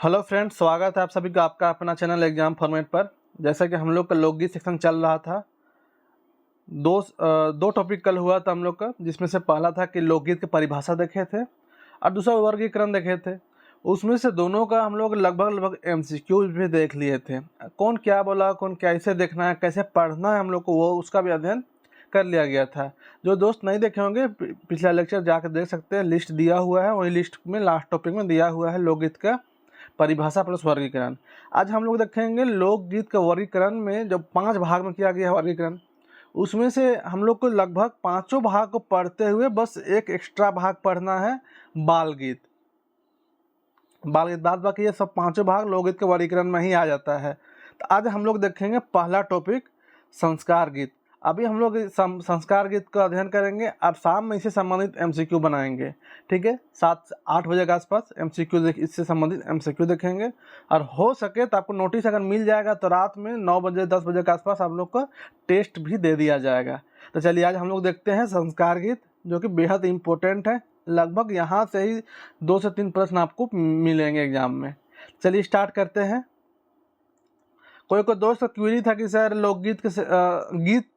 Hello friends, स्वागत है आप सभी का आपका अपना चैनल एग्जाम फॉर्मेट पर। जैसा कि हम लोग का लोकगीत सेक्शन चल रहा था, दो टॉपिक कल हुआ था हम लोग का, जिसमें से पहला था कि लोकगीत की परिभाषा देखे थे और दूसरा वर्गीकरण देखे थे। उसमें से दोनों का हम लोग लगभग एमसीक्यू भी देख लिए थे। कौन क्या बोला, कौन कैसे देखना है, कैसे पढ़ना है हम लोग को, वो उसका भी अध्ययन कर लिया गया था। जो दोस्त नहीं देखे होंगे, पिछला लेक्चर जाकर देख सकते हैं, लिस्ट दिया हुआ है, वही लिस्ट में लास्ट टॉपिक में दिया हुआ है लोकगीत का परिभाषा प्लस वर्गीकरण। आज हम लोग देखेंगे लोकगीत का वर्गीकरण में जो 5 भाग में किया गया है वर्गीकरण, उसमें से हम लोग को लगभग पाँचों भाग को पढ़ते हुए बस एक एक्स्ट्रा भाग पढ़ना है, बाल गीत। बाद बाकी ये सब पाँचों भाग लोकगीत के वर्गीकरण में ही आ जाता है। तो आज हम लोग देखेंगे पहला टॉपिक संस्कार गीत। अभी हम लोग संस्कार गीत का अध्ययन करेंगे और शाम में इससे संबंधित एमसीक्यू बनाएंगे। ठीक है, 7-8 बजे के आसपास एमसीक्यू इससे संबंधित एमसीक्यू देखेंगे। और हो सके तो आपको नोटिस अगर मिल जाएगा तो रात में 9 बजे 10 बजे के आसपास आप लोग को टेस्ट भी दे दिया जाएगा। तो चलिए आज हम लोग देखते हैं संस्कार गीत, जो कि बेहद इम्पोर्टेंट है। लगभग यहाँ से ही 2 से 3 प्रश्न आपको मिलेंगे एग्जाम में। चलिए स्टार्ट करते हैं। कोई दोस्त का क्वेरी था कि सर लोकगीत के गीत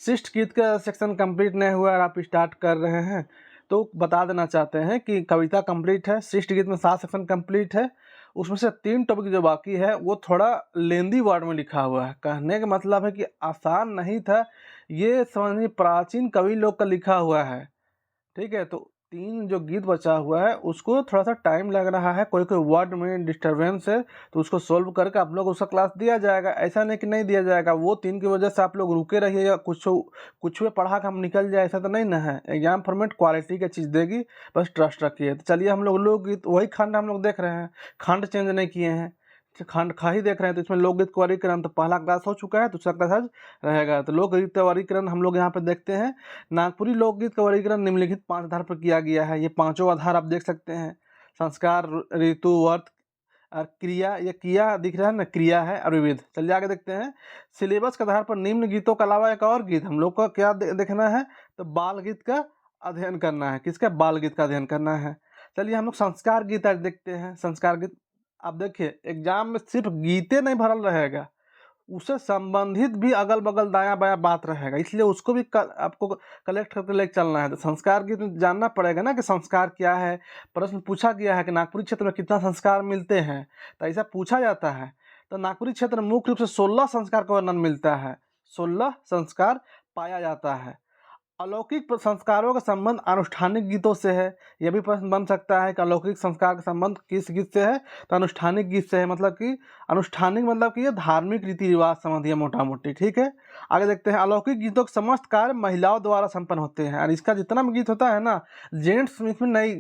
शिष्ट गीत का सेक्शन कंप्लीट नहीं हुआ और आप स्टार्ट कर रहे हैं, तो बता देना चाहते हैं कि कविता कंप्लीट है, शिष्ट गीत में 7 सेक्शन कंप्लीट है। उसमें से 3 टॉपिक जो बाकी है वो थोड़ा लेंदी वर्ड में लिखा हुआ है। कहने का मतलब है कि आसान नहीं था, ये समझिए प्राचीन कवि लोग का लिखा हुआ है। ठीक है, तो 3 जो गीत बचा हुआ है उसको थोड़ा सा टाइम लग रहा है, कोई वर्ड में डिस्टर्बेंस है तो उसको सोल्व करके आप लोग उसका क्लास दिया जाएगा। ऐसा नहीं कि नहीं दिया जाएगा, वो 3 की वजह से आप लोग रुके रहिएगा, कुछ भी पढ़ा के हम निकल जाए, ऐसा तो नहीं ना है। एग्जाम फॉर्मेट क्वालिटी की चीज़ देगी, बस ट्रस्ट रखिए। तो चलिए हम लोग लोकगीत वही खंड हम लोग देख रहे हैं, खंड चेंज नहीं किए हैं, खंड खा ही देख रहे हैं। तो इसमें लोकगीत का वर्गीकरण तो पहला क्लास हो चुका है, दूसरा क्लास आज रहेगा। तो लोकगीत का वर्गीकरण हम लोग यहाँ पे देखते हैं। नागपुरी लोकगीत का वर्गीकरण निम्नलिखित 5 आधार पर किया गया है। ये पांचों आधार आप देख सकते हैं, संस्कार, ऋतु, अर्थ और क्रिया। ये क्रिया दिख रहा है ना, क्रिया है और विविध। चलिए आगे देखते हैं। सिलेबस के आधार पर निम्न गीतों के अलावा एक और गीत हम लोग को क्या देखना है, तो बाल गीत का अध्ययन करना है। किसका? बाल गीत का अध्ययन करना है। चलिए हम लोग संस्कार गीत आज देखते हैं। संस्कार गीत आप देखिए, एग्जाम में सिर्फ गीते नहीं भरल रहेगा, उससे संबंधित भी अगल बगल दायां बायां बात रहेगा, इसलिए उसको भी आपको कलेक्ट करके लेके चलना है। तो संस्कार की तो जानना पड़ेगा ना कि संस्कार क्या है। प्रश्न पूछा गया है कि नागपुरी क्षेत्र में कितना संस्कार मिलते हैं, तो ऐसा पूछा जाता है। तो नागपुरी क्षेत्र में मुख्य रूप से 16 संस्कार का वर्णन मिलता है, 16 संस्कार पाया जाता है। अलौकिक संस्कारों का संबंध अनुष्ठानिक गीतों से है। यह भी प्रश्न बन सकता है कि अलौकिक संस्कार का संबंध किस गीत से है, तो अनुष्ठानिक गीत से है। मतलब कि अनुष्ठानिक मतलब कि ये धार्मिक रीति रिवाज संबंधी है मोटा मोटी। ठीक है, आगे देखते हैं। अलौकिक गीतों के समस्त कार्य महिलाओं द्वारा संपन्न होते हैं, और इसका जितना भी गीत होता है ना, जेंट्स इसमें नहीं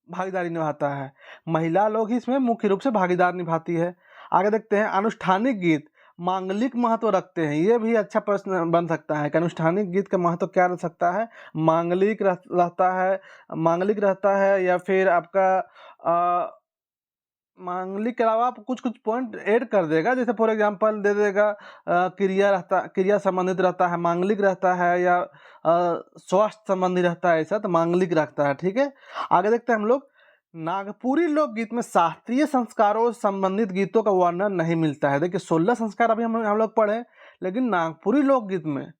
भागीदारी निभाता है, महिला लोग ही इसमें मुख्य रूप से भागीदार निभाती है। आगे देखते हैं। अनुष्ठानिक गीत मांगलिक महत्व रखते हैं। ये भी अच्छा प्रश्न बन सकता है कि अनुष्ठानिक गीत का महत्व क्या रह सकता है। मांगलिक रहता है, मांगलिक रहता है, या फिर आपका मांगलिक के अलावा आप कुछ पॉइंट ऐड कर देगा। जैसे फॉर एग्जांपल दे देगा क्रिया संबंधित रहता है, मांगलिक रहता है, या स्वास्थ्य संबंधी रहता है, ऐसा तो मांगलिक रखता है। ठीक है, आगे देखते हैं हम लोग। नागपुरी लोकगीत में शास्त्रीय संस्कारों से संबंधित गीतों का वर्णन नहीं मिलता है। देखिए 16 संस्कार अभी हम लोग पढ़े, लेकिन नागपुरी लोकगीत में,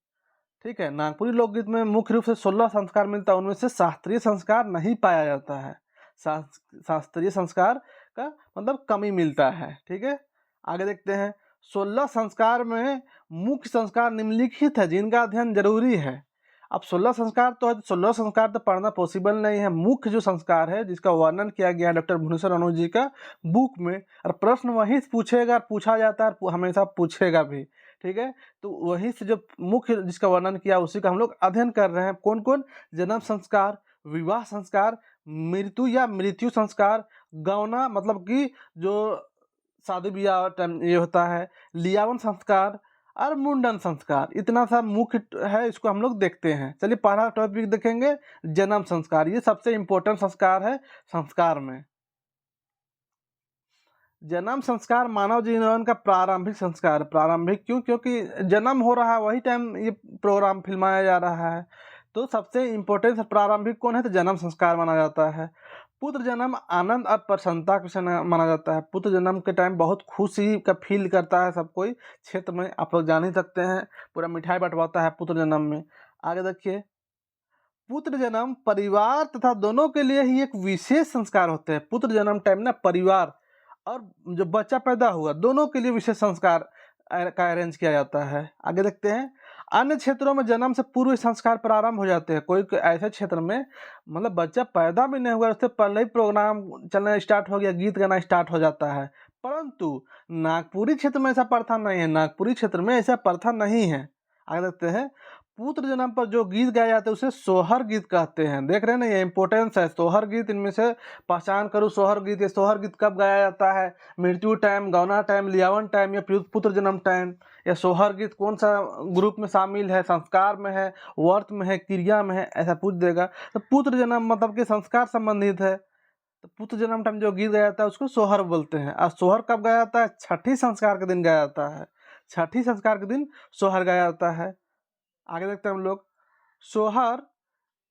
ठीक है, नागपुरी लोकगीत में मुख्य रूप से 16 संस्कार मिलता है, उनमें से शास्त्रीय संस्कार नहीं पाया जाता है। शास्त्रीय संस्कार का मतलब कमी मिलता है। ठीक है, आगे देखते हैं। 16 संस्कार में मुख्य संस्कार निम्नलिखित है जिनका अध्ययन जरूरी है। अब 16 संस्कार तो है, 16 संस्कार तो पढ़ना पॉसिबल नहीं है। मुख्य जो संस्कार है जिसका वर्णन किया गया है डॉक्टर भुवनेश्वर अनुज जी का बुक में, और प्रश्न वहीं से पूछेगा, पूछा जाता है, हमेशा पूछेगा भी। ठीक है, तो वहीं से जो मुख्य जिसका वर्णन किया उसी का हम लोग अध्ययन कर रहे हैं। कौन कौन? जन्म संस्कार, विवाह संस्कार, मृत्यु या मृत्यु संस्कार, गौना मतलब कि जो शादी ब्याह टाइम ये होता है, लियावन संस्कार और मुंडन संस्कार। इतना सा मुख्य है, इसको हम लोग देखते हैं। चलिए पहला टॉपिक देखेंगे, जन्म संस्कार। ये सबसे इम्पोर्टेंट संस्कार है संस्कार में। जन्म संस्कार मानव जीवन का प्रारंभिक संस्कार। प्रारंभिक क्यों? क्योंकि जन्म हो रहा है वही टाइम ये प्रोग्राम फिल्माया जा रहा है, तो सबसे इम्पोर्टेंट प्रारंभिक कौन है, तो जन्म संस्कार माना जाता है। पुत्र जन्म आनंद और प्रसन्नता के विषय माना जाता है। पुत्र जन्म के टाइम बहुत खुशी का फील करता है सब कोई क्षेत्र में, आप लोग जान ही सकते हैं, पूरा मिठाई बंटवाता है पुत्र जन्म में। आगे देखिए, पुत्र जन्म परिवार तथा दोनों के लिए ही एक विशेष संस्कार होते हैं। पुत्र जन्म टाइम ना परिवार और जो बच्चा पैदा हुआ दोनों के लिए विशेष संस्कार का अरेंज किया जाता है। आगे देखते हैं, अन्य क्षेत्रों में जन्म से पूर्व संस्कार प्रारंभ हो जाते हैं। कोई ऐसे क्षेत्र में मतलब बच्चा पैदा भी नहीं हुआ उससे पहले ही प्रोग्राम चलना स्टार्ट हो गया, गीत गाना स्टार्ट हो जाता है। परंतु नागपुरी क्षेत्र में ऐसा प्रथा नहीं है, नागपुरी क्षेत्र में ऐसा प्रथा नहीं है। आगे देखते हैं, पुत्र जन्म पर जो गीत गाया जाता है उसे सोहर गीत कहते हैं। देख रहे हैं ना, ये इंपॉर्टेंस है। सोहर गीत इनमें से पहचान करो सोहर गीत। ये सोहर गीत कब गाया जाता है? मृत्यु टाइम, गौना टाइम, लियावन टाइम या पुत्र जन्म टाइम। या सोहर गीत कौन सा ग्रुप में शामिल है? संस्कार में है, वर्त में है, क्रिया में है, ऐसा पूछ देगा। तो पुत्र जन्म मतलब कि संस्कार संबंधित है। तो पुत्र जन्म टाइम जो गीत गाया जाता है उसको सोहर बोलते हैं। और सोहर कब गाया जाता है? छठी संस्कार के दिन गाया जाता है। छठी संस्कार के दिन सोहर गाया जाता है। आगे देखते हैं हम लोग, सोहर,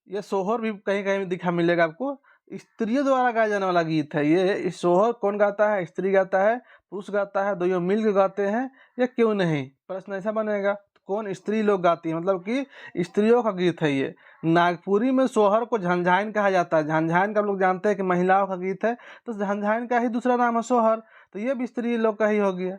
ये सोहर भी कहीं कहीं दिखा मिलेगा आपको। स्त्रियों द्वारा गाया जाने वाला गीत है ये। इस सोहर कौन गाता है? स्त्री गाता है, पुरुष गाता है, दोनों मिलकर गाते हैं या क्यों नहीं? प्रश्न ऐसा बनेगा, कौन? स्त्री लोग गाती है, मतलब कि स्त्रियों का गीत है ये। नागपुरी में सोहर को झंझाइन कहा जाता है। झंझाइन का आप लोग जानते हैं कि महिलाओं का गीत है, तो झंझाइन का ही दूसरा नाम है सोहर, तो ये भी स्त्री लोग का ही हो गया।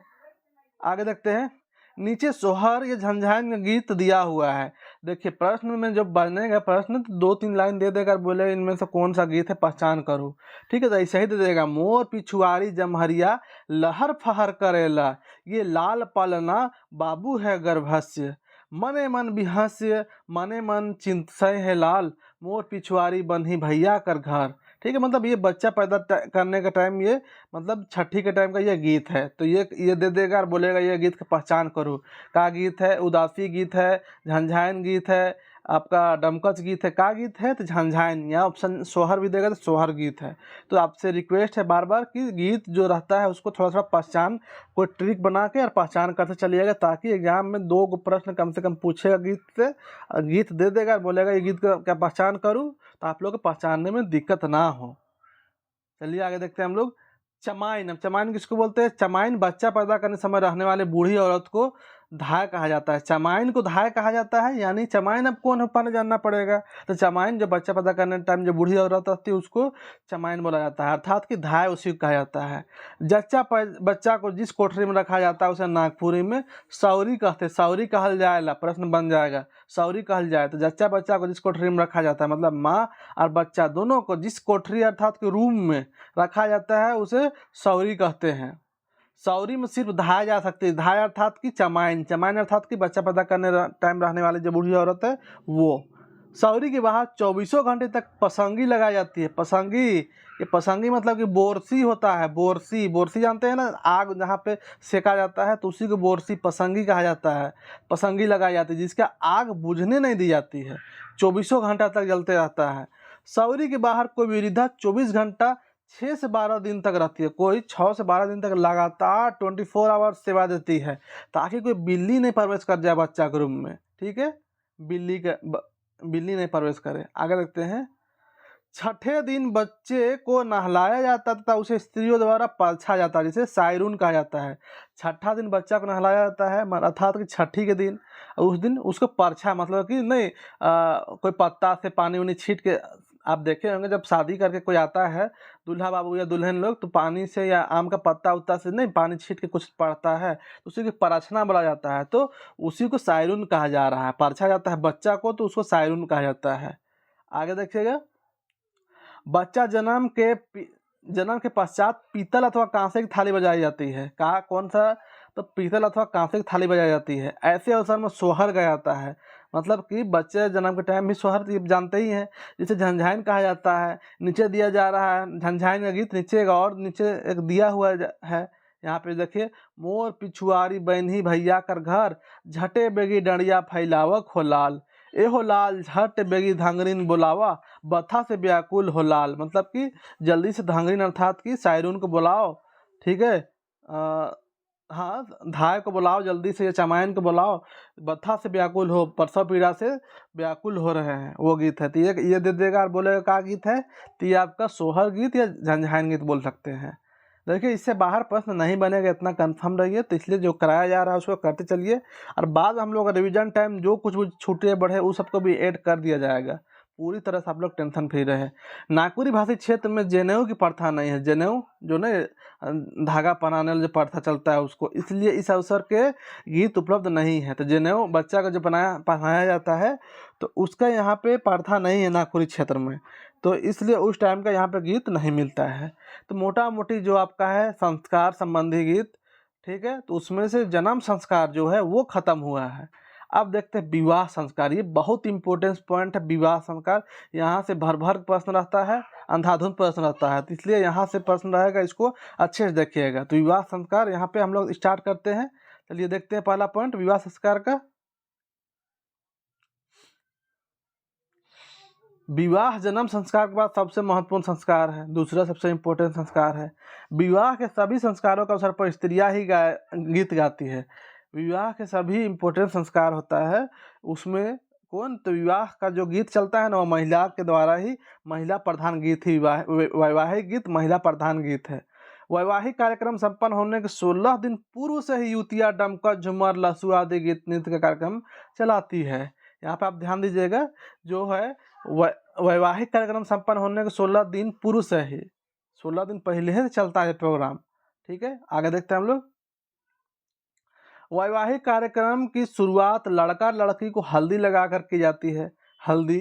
आगे देखते हैं, नीचे सोहर या झंझाइन का गीत दिया हुआ है। देखिए प्रश्न में जब बनेगा प्रश्न तो 2-3 लाइन दे देगा, बोले इनमें से कौन सा गीत है पहचान करो। ठीक है, तो ऐसे ही दे देगा, मोर पिछुआरी जमहरिया लहर फहर करेला, ये लाल पालना बाबू है गर्भस्य, मने मन बिहस्य मने मन चिंतय है लाल, मोर पिछुआरी बन्ही भैया कर घर। ठीक है, मतलब ये बच्चा पैदा करने का टाइम, ये मतलब छठी के टाइम का ये गीत है। तो ये दे देगा और बोलेगा ये गीत की पहचान करो। का गीत है? उदासी गीत है, झंझाइन गीत है, आपका डमकच गीत है। का गीत है? तो झंझाइन। यहाँ ऑप्शन सोहर भी देगा तो सोहर गीत है। तो आपसे रिक्वेस्ट है बार बार कि गीत जो रहता है उसको थोड़ा थोड़ा पहचान, कोई ट्रिक बना के और पहचान करते चलिएगा, ताकि एग्जाम में 2 प्रश्न कम से कम पूछेगा गीत से। गीत दे देगा और बोलेगा ये गीत का क्या पहचान करूँ, तो आप लोग को पहचानने में दिक्कत ना हो। चलिए आगे देखते हैं हम लोग, चमाइन। अब चमाइन किसको बोलते हैं? चमाइन बच्चा पैदा करने समय रहने वाले बूढ़ी औरत को धाय कहा जाता है। चमाइन को धाय कहा जाता है, यानी चमाइन अब कौन है पहले जानना पड़ेगा। तो चमाइन जो बच्चा पैदा करने टाइम जो बूढ़ी औरत रहती है उसको चमाइन बोला जाता है, अर्थात कि धाय उसी को कहा जाता है। बच्चा को जिस कोठरी में रखा जाता है उसे नागपुरी में सौरी कहते हैं। सौरी कहल जाएगा, प्रश्न बन जाएगा, सौरी कहल जाए। तो जच्चा बच्चा को जिस कोठरी में रखा जाता है, मतलब माँ और बच्चा दोनों को जिस कोठरी अर्थात कि रूम में रखा जाता है उसे सौरी कहते हैं। सौरी में सिर्फ धाय जा सकती है। धाय अर्थात कि चमाइन, चमाइन अर्थात कि बच्चा पैदा करने टाइम रहने वाली जो बूढ़ी औरत है वो। सौरी के बाहर 24 घंटे तक पसंगी लगाई जाती है। पसंगी, ये पसंगी मतलब कि बोरसी होता है। बोरसी, बोरसी जानते हैं ना, आग जहाँ पे सेका जाता है तो उसी को बोरसी पसंगी कहा जाता है। पसंगी लगाई जाती है जिसका आग बुझने नहीं दी जाती है, 24 घंटा तक जलते रहता है। सौरी के बाहर कोई वृद्धा 24 घंटा 6 से 12 दिन तक रहती है। कोई 6 से 12 दिन तक लगातार 24 आवर्स सेवा देती है, ताकि कोई बिल्ली नहीं प्रवेश कर जाए बच्चा के रूम में। ठीक है, बिल्ली नहीं प्रवेश करे। आगे देखते हैं, छठे दिन बच्चे को नहलाया जाता तथा उसे स्त्रियों द्वारा परछा जाता है, जिसे सायरून कहा जाता है। छठा दिन बच्चा को नहलाया जाता है, अर्थात कि छठी के दिन उस दिन उसको परछा, मतलब कि नहीं कोई पत्ता से पानी उनी छीट के, आप देखे होंगे जब शादी करके कोई आता है दूल्हा बाबू या दुल्हन लोग, तो पानी से या आम का पत्ता उत्ता से नहीं पानी छीट के कुछ पड़ता है, तो उसी को परछना बोला जाता है। तो उसी को सायरून कहा जा रहा है। परछा जाता है बच्चा को तो उसको सायरून कहा जाता है। आगे देखिएगा, बच्चा जन्म के पश्चात पीतल अथवा कांसे की थाली बजाई जाती है। कहा कौन सा? तो पीतल अथवा कांसे की थाली बजाई जाती है। ऐसे अवसर में सोहर गाया जाता है, मतलब कि बच्चे जन्म के टाइम भी सोहर जानते ही हैं, जिसे झंझाइन कहा जाता है। नीचे दिया जा रहा है झंझाइन का गीत, नीचे और नीचे एक दिया हुआ है। यहाँ पे देखिए, मोर पिछुआरी बहनी भैया कर घर, झटे बेगी डंडिया फैलावक हो लाल, ए हो लाल झट बेगी धांगरीन बुलावा, बथा से व्याकुल हो लाल। मतलब कि जल्दी से धांगरीन अर्थात कि सायरून को बुलाओ। ठीक है, हाँ, धाय को बुलाओ जल्दी से, ये चमाइन को बुलाओ, बत्था से व्याकुल हो, प्रसव पीड़ा से व्याकुल हो रहे हैं, वो गीत है। तो ये दे देगा और बोलेगा क्या गीत है, तो ये आपका सोहर गीत या झंझाइन गीत बोल सकते हैं। देखिए इससे बाहर प्रश्न नहीं बनेगा, इतना कंफर्म रहिए। तो इसलिए जो कराया जा रहा है उसको करते चलिए, और बाद हम लोग रिवीजन टाइम जो कुछ भी छूटे बढ़े उस सबको भी ऐड कर दिया जाएगा। पूरी तरह से आप लोग टेंशन फ्री रहे। नागपुरी भाषी क्षेत्र में जनेऊ की प्रथा नहीं है, जनेऊ जो न धागा पहनाने वाला जो प्रथा चलता है उसको, इसलिए इस अवसर के गीत उपलब्ध नहीं है। तो जनेऊ बच्चा का जो पहनाया जाता है तो उसका यहाँ पे प्रथा नहीं है नागपुरी क्षेत्र में, तो इसलिए उस टाइम का यहाँ पे गीत नहीं मिलता है। तो मोटा मोटी जो आपका है संस्कार संबंधी गीत, ठीक है, तो उसमें से जन्म संस्कार जो है वो खत्म हुआ है। अब देखते हैं विवाह संस्कार, ये बहुत इंपॉर्टेंट पॉइंट है। विवाह संस्कार यहाँ से भर भर प्रश्न रहता है, अंधाधुंध प्रश्न रहता है, तो इसलिए यहाँ से प्रश्न रहेगा, इसको अच्छे से देखिएगा। तो विवाह संस्कार यहाँ पे हम लोग स्टार्ट करते हैं। चलिए देखते हैं पहला पॉइंट विवाह संस्कार का। विवाह जन्म संस्कार के बाद सबसे महत्वपूर्ण संस्कार है, दूसरा सबसे इम्पोर्टेंट संस्कार है। विवाह के सभी संस्कारों के अवसर पर स्त्रियां ही गीत गाती है। विवाह के सभी इम्पोर्टेंट संस्कार होता है उसमें कौन, तो विवाह का जो गीत चलता है ना वो महिला के द्वारा ही, महिला प्रधान गीत ही वैवाहिक गीत महिला प्रधान गीत है। वैवाहिक कार्यक्रम संपन्न होने के 16 दिन पूर्व से ही युतिया डमका झूमर लहसू आदि गीत नृत्य का कार्यक्रम चलाती है। यहाँ पे आप ध्यान दीजिएगा, जो है वैवाहिक कार्यक्रम संपन्न होने के 16 दिन पूर्व से ही, 16 दिन पहले से चलता है प्रोग्राम। ठीक है, आगे देखते हैं हम लोग। वैवाहिक कार्यक्रम की शुरुआत लड़का लड़की को हल्दी लगा कर की जाती है। हल्दी,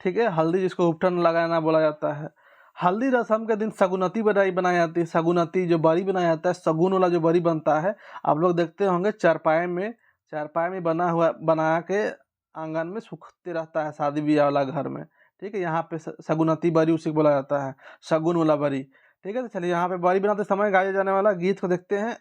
ठीक है, हल्दी जिसको उपटन लगाना बोला जाता है। हल्दी रस्म के दिन सगुनती बड़ी बनाई जाती है। सगुनती जो बड़ी बनाया जाता है, सगुन वाला जो बड़ी बनता है, आप लोग देखते होंगे चारपाई में बना के आंगन में सूखते रहता है शादी ब्याह वाला घर में। ठीक है, यहाँ पे सगुनती बरी उसी को बोला जाता है, शगुन वाला बरी। ठीक है, तो चलिए यहाँ पे बरी बनाते समय गाया जाने वाला गीत को देखते हैं।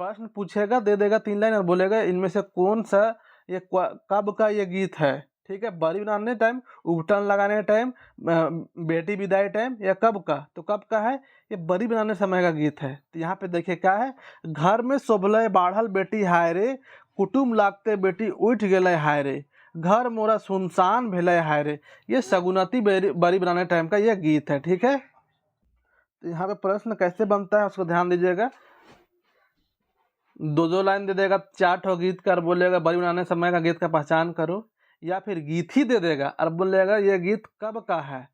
प्रश्न पूछेगा, दे देगा 3 लाइन और बोलेगा इनमें से कौन सा ये कब का ये गीत है। ठीक है, बरी बनाने टाइम, उपटन लगाने टाइम, बेटी विदाई टाइम, या कब का, तो कब का है, ये बरी बनाने समय का गीत है। तो यहाँ पे देखिए क्या है, घर में शोभले बाढ़ल बेटी हाय रे, कुटुम लागते बेटी उठ गए हाय रे, घर मोरा सुनसान भेले हाय रे। ये सगुनती बरी बनाने टाइम का ये गीत है। ठीक है, तो यहाँ पे प्रश्न कैसे बनता है उसको ध्यान दीजिएगा। 2 लाइन दे देगा, 4 ठो गीत कर बोलेगा बरी बनाने समय का गीत का पहचान करो, या फिर गीत ही दे देगा और बोलेगा ये गीत कब का है,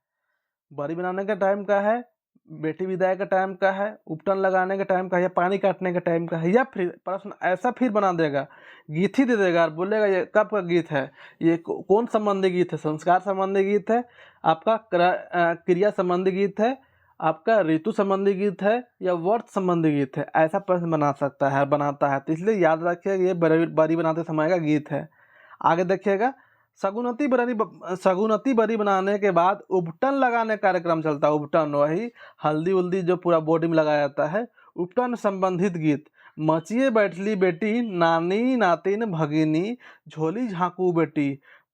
बरी बनाने के टाइम का है, बेटी विदाई का टाइम का है, उपटन लगाने के टाइम का है, या पानी काटने के टाइम का है। या फिर प्रश्न ऐसा फिर बना देगा, गीत ही दे देगा और बोलेगा ये कब का गीत है, ये कौन संबंधी गीत है, संस्कार संबंधी गीत है, आपका क्रिया संबंधी गीत है, आपका ऋतु संबंधी गीत है, या वर्ष संबंधी गीत है। ऐसा प्रश्न बना सकता है, बनाता है। तो इसलिए याद रखिएगा ये बरी बनाते समय का गीत है। आगे देखिएगा, सगुनती बरी बनाने के बाद उपटन लगाने कार्यक्रम चलता है। उपटन वही हल्दी उल्दी जो पूरा बॉडी में लगाया जाता है। उपटन संबंधित गीत, मचिए बैठली बेटी, नानी नातिन भगिनी, झोली झांकू बेटी,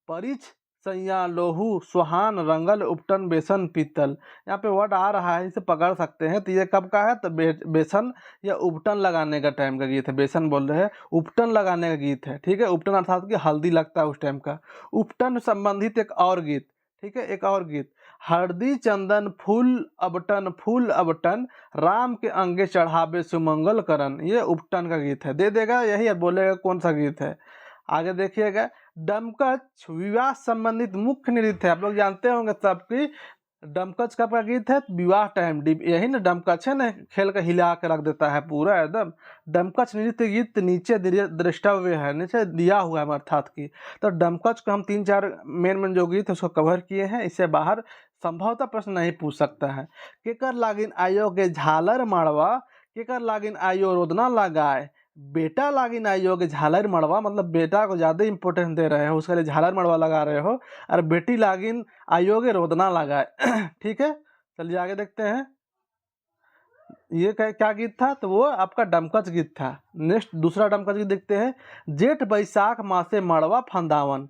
परिच सैया लोहू सुहान रंगल उपटन बेसन पीतल। यहाँ पे वर्ड आ रहा है, इसे पकड़ सकते हैं। तो ये कब का है, तो बेसन या उपटन लगाने का टाइम का गीत है। बेसन बोल रहे हैं, उपटन लगाने का गीत है। ठीक है, उपटन अर्थात कि हल्दी लगता है उस टाइम का। उपटन संबंधित एक और गीत, ठीक है, एक और गीत, हरदी चंदन फूल अबटन, राम के अंगे चढ़ावे सुमंगल करन। ये उपटन का गीत है, दे देगा यही, बोलेगा कौन सा गीत है। आगे देखिएगा, डमकच विवाह संबंधित मुख्य नृत्य है। आप लोग जानते होंगे सबकी, डमकच का गीत है विवाह टाइम, यही ना डमकच है ना, खेल का हिला के रख देता है पूरा एकदम। डमकच नृत्य गीत नीचे दृष्टव्य है, नीचे दिया हुआ है अर्थात की। तो डमकच को हम 3-4 मेन जो गीत है उसको कवर किए हैं, इससे बाहर संभवतः प्रश्न नहीं पूछ सकता है। केकर लागिन आयो के झालर मड़वा, केकर लागिन आयो रोदना लगाए, बेटा लागिन आयो के झालर मड़वा, मतलब बेटा को ज़्यादा इंपॉर्टेंस दे रहे हो, उसके लिए झालर मड़वा लगा रहे हो, और बेटी लागिन आयो के रोदना लगाए। ठीक है, चलिए आगे देखते हैं। ये क्या गीत था, तो वो आपका डमकच गीत था। नेक्स्ट दूसरा डमकच गीत देखते हैं। जेठ बैसाख मासे मड़वा फंदावन,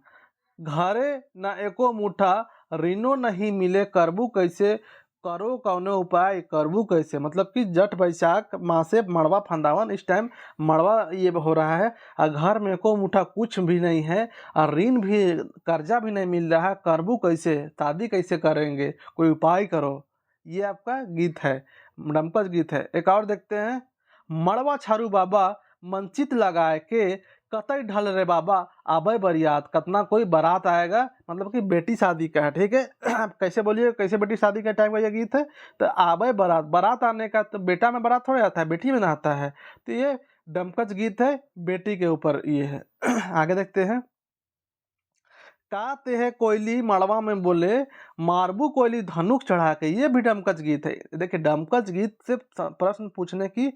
घरे न एको मुठा ऋणो नहीं मिले, करबू कैसे करो कौनो उपाय करबू कैसे, मतलब कि जट बैसाख मासे मड़वा फंदावन, इस टाइम मड़वा ये हो रहा है और घर में को मुठा कुछ भी नहीं है और ऋण भी कर्जा भी नहीं मिल रहा है, करबू कैसे, शादी कैसे करेंगे, कोई उपाय करो। ये आपका गीत है, डमकच गीत है। एक और देखते हैं, मड़वा छारू बाबा मंचित लगाए के कतई ढल रे बाबा आबे बरियात, कतना कोई बारात आएगा, मतलब कि बेटी शादी का है, ठीक है। आप कैसे बोलिए, कैसे बेटी शादी का टाइम का ये गीत है, तो आबे बारात, बारात आने का, तो बेटा में बारात थोड़ा आता है, बेटी में ना आता है। तो ये डमकच गीत है, बेटी के ऊपर ये है। आगे देखते हैं, काते है कोयली मड़वा में बोले मारबू कोयली धनुक चढ़ा के, ये भी डमकच गीत है। देखिए डमकच गीत से प्रश्न पूछने की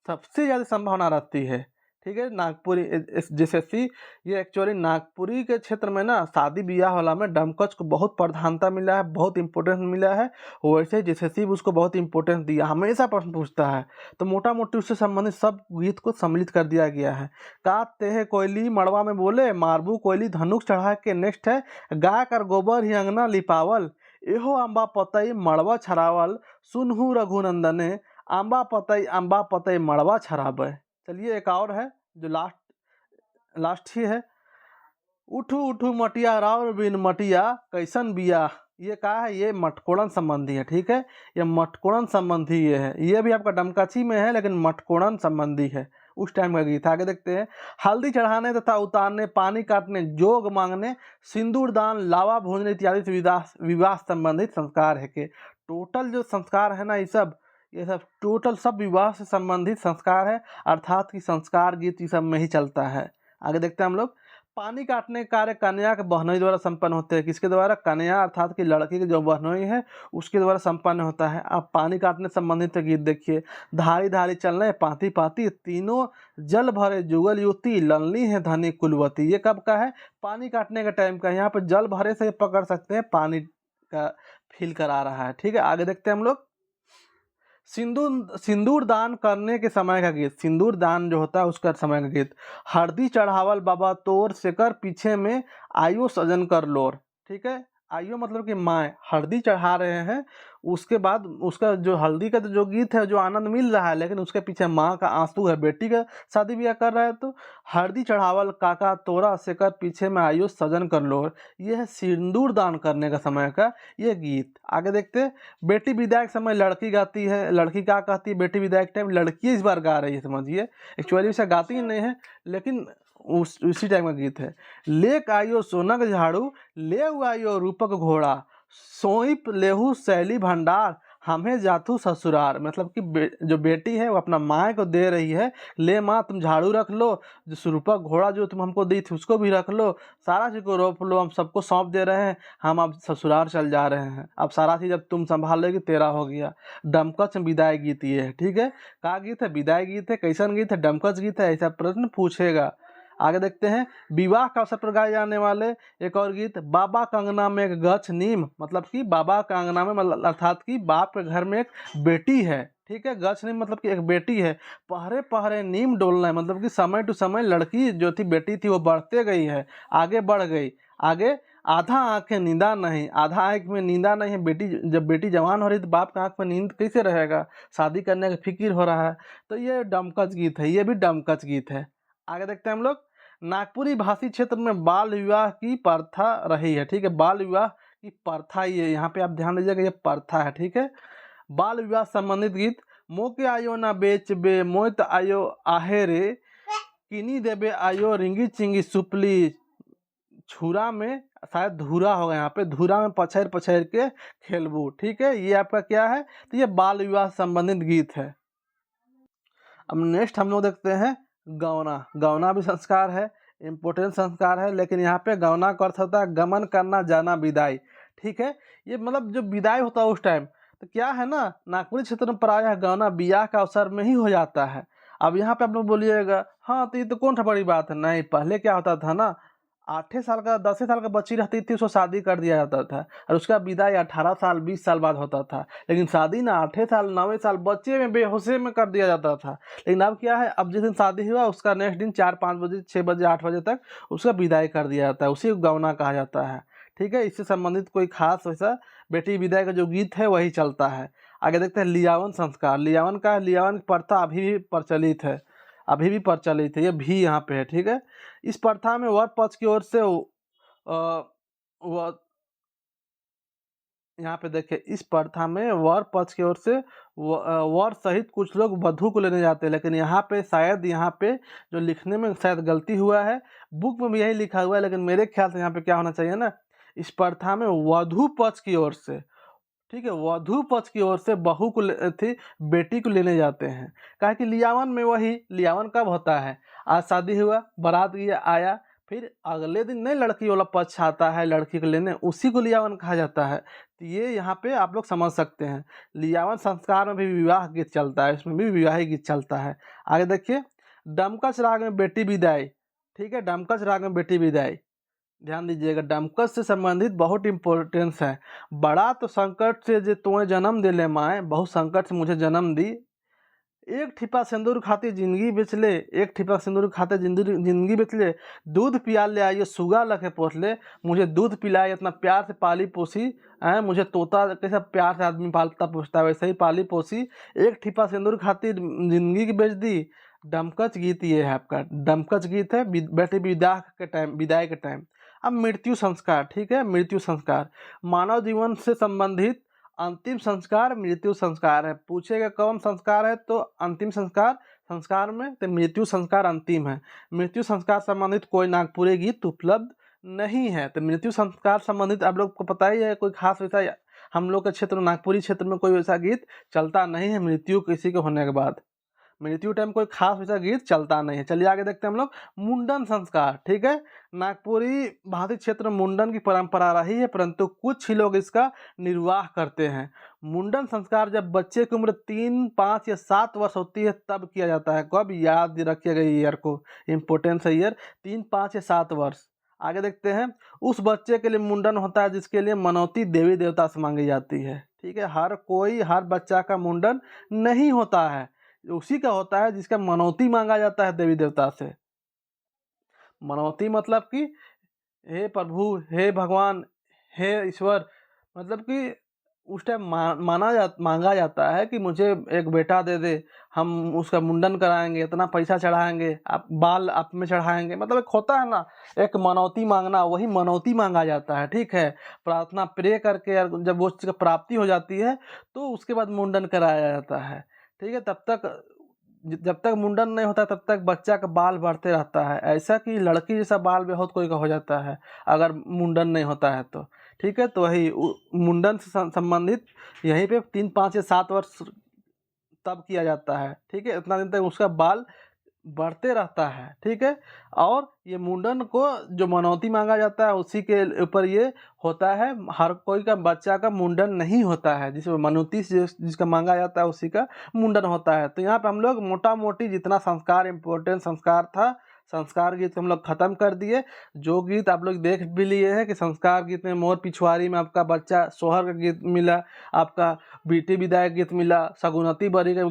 सबसे ज़्यादा संभावना रहती है, ठीक है। नागपुरी JSSC ये एक्चुअली नागपुरी के क्षेत्र में ना शादी ब्याह वाला में डमकच को बहुत प्रधानता मिला है, बहुत इंपॉर्टेंस मिला है। वैसे JSSC भी उसको बहुत इंपॉर्टेंस दिया, हमेशा प्रश्न पूछता है, तो मोटा मोटी उससे संबंधित सब गीत को सम्मिलित कर दिया गया है। काते है कोयली मड़वा में बोले मारबू कोयली धनुक चढ़ा के, नेक्स्ट है गाय कर गोबर ही अंगना लिपावल, एहो अम्बा पतई मड़वा छरावल, सुनहु रघुनंदने अम्बा पतई मड़वा छराबे। चलिए एक और है जो लास्ट ही है, उठू उठू मटिया राव बिन मटिया कैसन बिया, ये कहा है, ये मटकोड़न संबंधी है, ठीक है। ये मटकोड़न संबंधी ये है, ये भी आपका डमकची में है लेकिन मटकोड़न संबंधी है, उस टाइम का गीत। आगे देखते हैं, हल्दी चढ़ाने तथा उतारने, पानी काटने, जोग मांगने, सिंदूर दान, लावा भूंजने इत्यादि विवाह संबंधित संस्कार है के। टोटल जो संस्कार है ना ये सब टोटल सब विवाह से संबंधित संस्कार है, अर्थात कि संस्कार गीत ये सब में ही चलता है। आगे देखते हैं हम लोग, पानी काटने का कार्य कन्या के बहनोई द्वारा संपन्न होते हैं, किसके द्वारा, कन्या अर्थात कि लड़की की जो बहनोई है उसके द्वारा संपन्न होता है। अब पानी काटने संबंधित गीत देखिए, धारी धारी चलने पाती पाती, तीनों जल भरे जुगल युवती, ललनी है धनी कुलवती। ये कब का है, पानी काटने का टाइम का, यहाँ पर जल भरे से पकड़ सकते हैं, पानी का फील करा रहा है, ठीक है। आगे देखते हैं हम लोग, सिंदूर दान करने के समय का गीत, सिंदूर दान जो होता है उसका समय का गीत, हरदी चढ़ावल बाबा तोर शेकर पीछे में आयो सजन कर लोर, ठीक है। आयो मतलब कि माँ हल्दी चढ़ा रहे हैं, उसके बाद उसका जो हल्दी का जो गीत है जो आनंद मिल रहा है, लेकिन उसके पीछे माँ का आंसू है, बेटी का शादी ब्याह कर रहा है, तो हल्दी चढ़ावल काका तोरा शेकर पीछे में आयो सजन कर लोर, ये है सिंदूर दान करने का समय का ये गीत। आगे देखते हैं, बेटी विदाई के समय लड़की गाती है, लड़की क्या कहती है बेटी विदाई के टाइम, लड़की इस बार गा रही है, समझिए एक्चुअली उसे गाती ही नहीं है, लेकिन उसी टाइम का गीत है। लेक आयो सोनक झाड़ू, ले आयो रूपक घोड़ा, सोईप लेहू शैली भंडार, हमें जातू ससुरार, मतलब कि जो बेटी है वो अपना माँ को दे रही है, ले माँ तुम झाड़ू रख लो, जो रूपक घोड़ा जो तुम हमको दी थी उसको भी रख लो, सारा चीज़ को रोप लो, हम सबको सौंप दे रहे हैं, हम अब ससुराल चल जा रहे हैं, अब सारा चीज़ अब तुम संभाल लेगी, तेरा हो गया। डमकच विदाई गीत ये है, ठीक है। क्या गीत है, विदाई गीत है, कैसन गीत है, डमकच गीत है, ऐसा प्रश्न पूछेगा। आगे देखते हैं, विवाह का अवसर पर गाए जाने वाले एक और गीत, बाबा का अंगना में एक गछ नीम, मतलब कि बाबा का अंगना में, मतलब अर्थात कि बाप के घर में एक बेटी है, ठीक है। गछ नीम मतलब कि एक बेटी है, पहरे पहरे नीम डोलना है, मतलब कि समय टू समय लड़की जो थी बेटी थी वो बढ़ते गई है, आगे बढ़ गई, आगे आधा आँख में नींदा नहीं, आधा आँख में नींदा नहीं है, बेटी जब बेटी जवान हो रही तो बाप का आँख में नींद कैसे रहेगा, शादी करने का फिक्र हो रहा है, तो ये डमकच गीत है, ये भी डमकच गीत है। आगे देखते हैं हम लोग, नागपुरी भाषी क्षेत्र में बाल विवाह की प्रथा रही है, ठीक है। बाल विवाह की प्रथा ये यहाँ पे आप ध्यान दीजिएगा, ये प्रथा है, ठीक है। बाल विवाह संबंधित गीत, मोके आयो ना बेच बे मोत आयो आहे रे, किनी देबे आयो रिंगी चिंगी सुपली, छुरा में शायद धूरा होगा, यहाँ पे धूरा में पछैर पछैर के खेलबू, ठीक है। ये आपका क्या है, तो ये बाल विवाह संबंधित गीत है। अब नेक्स्ट हम लोग देखते हैं गौना। गौना भी संस्कार है, इम्पोर्टेंट संस्कार है, लेकिन यहाँ पे गौना का अर्थ होता है गमन करना, जाना, विदाई, ठीक है। ये मतलब जो विदाई होता है उस टाइम, तो क्या है ना, नागपुरी क्षेत्र में प्रायः गौना ब्याह का अवसर में ही हो जाता है। अब यहाँ पे आप लोग बोलिएगा हाँ तो ये तो कौन सा बड़ी बात है, नहीं, पहले क्या होता था ना, 8 साल का 10 साल का बच्ची रहती थी उसको शादी कर दिया जाता था, और उसका विदाई 18 साल 20 साल बाद होता था। लेकिन शादी ना 8 साल 9 साल बच्चे में बेहोशी में कर दिया जाता था। लेकिन अब क्या है, अब जिस दिन शादी हुआ उसका नेक्स्ट दिन 4-5 बजे 6 बजे 8 बजे तक उसका विदाई कर दिया जाता है, उसी को गौना कहा जाता है, ठीक है। इससे संबंधित कोई खास वैसा बेटी विदाई का जो गीत है वही चलता है। आगे देखते हैं लियावन संस्कार। लियावन का लियावन की प्रथा अभी भी प्रचलित है, अभी भी प्रचलित है, ये भी यहाँ पे है, ठीक है। इस प्रथा में वर पक्ष की ओर से यहाँ पे देखिए, इस प्रथा में वर पक्ष की ओर से वर सहित कुछ लोग वधू को लेने जाते हैं, लेकिन यहाँ पे शायद यहाँ पे जो लिखने में शायद गलती हुआ है, बुक में भी यही लिखा हुआ है, लेकिन मेरे ख्याल से यहाँ पे क्या होना चाहिए ना, इस प्रथा में वधू पक्ष की ओर से, ठीक है, वधू पक्ष की ओर से बहू को थी बेटी को लेने जाते हैं। कहा कि लियावन में वही लियावन कब होता है, आज शादी हुआ, बारात गया आया, फिर अगले दिन नहीं लड़की वाला पक्ष आता है लड़की को लेने, उसी को लियावन कहा जाता है। तो ये यहाँ पे आप लोग समझ सकते हैं। लियावन संस्कार में भी विवाह गीत चलता है, इसमें भी विवाह गीत चलता है। आगे देखिए, डमकच राग में बेटी विदाई, ठीक है, डमकच राग में बेटी विदाई, ध्यान दीजिएगा, डमकच से संबंधित बहुत इम्पोर्टेंस है। बड़ा तो संकट से जे तुम्हें जन्म दे ले माए, बहुत संकट से मुझे जन्म दी, एक ठिपा सिंदूर खाते जिंदगी बेच ले, एक ठिपा सिंदूर खाते जिंदगी बेच ले, दूध पिया ले आइए सुगा लखे पोस ले, मुझे दूध पिलाए इतना प्यार से पाली पोसी, मुझे तोता कैसा प्यार से आदमी पालता पोसता है वैसे ही पाली पोसी, एक ठिपा सिंदूर खातिर जिंदगी की बेच दी। डमकच गीत ये है आपका, डमकच गीत है बेटे विदाई के टाइम, विदाई के टाइम। अब मृत्यु संस्कार, ठीक है, मृत्यु संस्कार मानव जीवन से संबंधित अंतिम संस्कार मृत्यु संस्कार है। पूछेगा कौन संस्कार है, तो अंतिम संस्कार, संस्कार में तो मृत्यु संस्कार अंतिम है। मृत्यु संस्कार संबंधित कोई नागपुरी गीत उपलब्ध नहीं है। तो मृत्यु संस्कार संबंधित आप लोग को पता ही है, कोई खास वैसा हम लोग के क्षेत्र में, नागपुरी क्षेत्र में कोई वैसा गीत चलता नहीं है मृत्यु किसी के होने के बाद, मृत्यु टाइम कोई खास वैसा गीत चलता नहीं है। चलिए आगे देखते हैं हम लोग मुंडन संस्कार, ठीक है। नागपुरी भाषी क्षेत्र में मुंडन की परंपरा रही है, परंतु कुछ ही लोग इसका निर्वाह करते हैं। मुंडन संस्कार जब बच्चे की उम्र 3, 5 या 7 वर्ष होती है तब किया जाता है। कब, याद रखिएगा ईयर को, इम्पोर्टेंस है ईयर, 3, 5 या 7 वर्ष। आगे देखते हैं, उस बच्चे के लिए मुंडन होता है जिसके लिए मनौती देवी देवता से मांगी जाती है, ठीक है। हर बच्चा का मुंडन नहीं होता है, उसी का होता है जिसका मनौती मांगा जाता है देवी देवता से। मनौती मतलब कि हे प्रभु, हे भगवान, हे ईश्वर, मतलब कि उस टाइम मांगा जाता है कि मुझे एक बेटा दे दे, हम उसका मुंडन कराएंगे, इतना पैसा चढ़ाएंगे, आप बाल आप में चढ़ाएंगे, मतलब एक होता है ना एक मनौती मांगना, वही मनौती मांगा जाता है, ठीक है। प्रार्थना प्रे करके जब वो चीज़ की प्राप्ति हो जाती है तो उसके बाद मुंडन कराया जाता है, ठीक है। तब तक जब तक मुंडन नहीं होता तब तक बच्चा का बाल बढ़ते रहता है। ऐसा कि लड़की जैसा बाल बहुत कोई का हो जाता है अगर मुंडन नहीं होता है तो, ठीक है। तो वही मुंडन से संबंधित यहीं पे 3, 5 या 7 वर्ष तब किया जाता है, ठीक है। इतना दिन तक उसका बाल बढ़ते रहता है, ठीक है। और ये मुंडन को जो मनौती मांगा जाता है उसी के ऊपर ये होता है। हर कोई का बच्चा का मुंडन नहीं होता है, जिसमें मनौती जिसका मांगा जाता है उसी का मुंडन होता है। तो यहाँ पे हम लोग मोटा मोटी जितना संस्कार, इम्पोर्टेंट संस्कार था, संस्कार गीत हम लोग खत्म कर दिए। जो गीत आप लोग देख भी लिए हैं कि संस्कार गीत में मोर पिछवाड़ी में आपका बच्चा सोहर का गीत मिला, आपका बेटी विदाई गीत मिला, सगुनती बरी का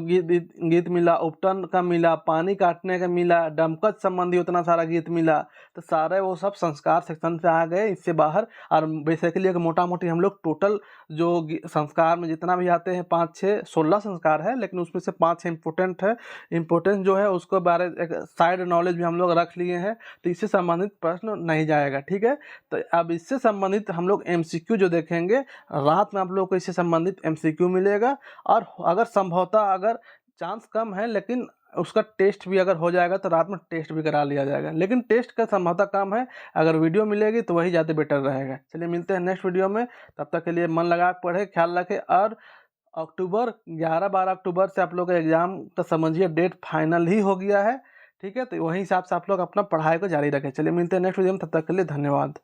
गीत मिला, उपटन का मिला, पानी काटने का मिला, डमकच संबंधी उतना सारा गीत मिला। तो सारे वो सब संस्कार सेक्शन से आ गए, इससे बाहर। और बेसिकली अगर मोटा मोटी हम लोग टोटल जो संस्कार में जितना भी आते हैं 5, 6, 16 संस्कार है, लेकिन उसमें से 5, 6 इम्पोर्टेंट है। इम्पोर्टेंस जो है उसको बारे एक साइड नॉलेज भी हम लोग रख लिए हैं, तो इससे संबंधित प्रश्न नहीं जाएगा, ठीक है। तो अब इससे संबंधित हम लोग MCQ जो देखेंगे, रात में आप लोग को इससे संबंधित MCQ मिलेगा। और अगर संभवतः अगर चांस कम है लेकिन उसका टेस्ट भी अगर हो जाएगा तो रात में टेस्ट भी करा लिया जाएगा, लेकिन टेस्ट का संभवतः कम है। अगर वीडियो मिलेगी तो वही ज़्यादा बेटर रहेगा। चलिए मिलते हैं नेक्स्ट वीडियो में, तब तक के लिए मन लगा पढ़े, ख्याल रखें। और अक्टूबर 11-12 अक्टूबर से आप लोग का एग्ज़ाम तो समझिए डेट फाइनल ही हो गया है, ठीक है। तो वही हिसाब से आप लोग अपना पढ़ाई को जारी रखें। चलिए मिलते हैं नेक्स्ट वीडियो में, तब तक के लिए धन्यवाद।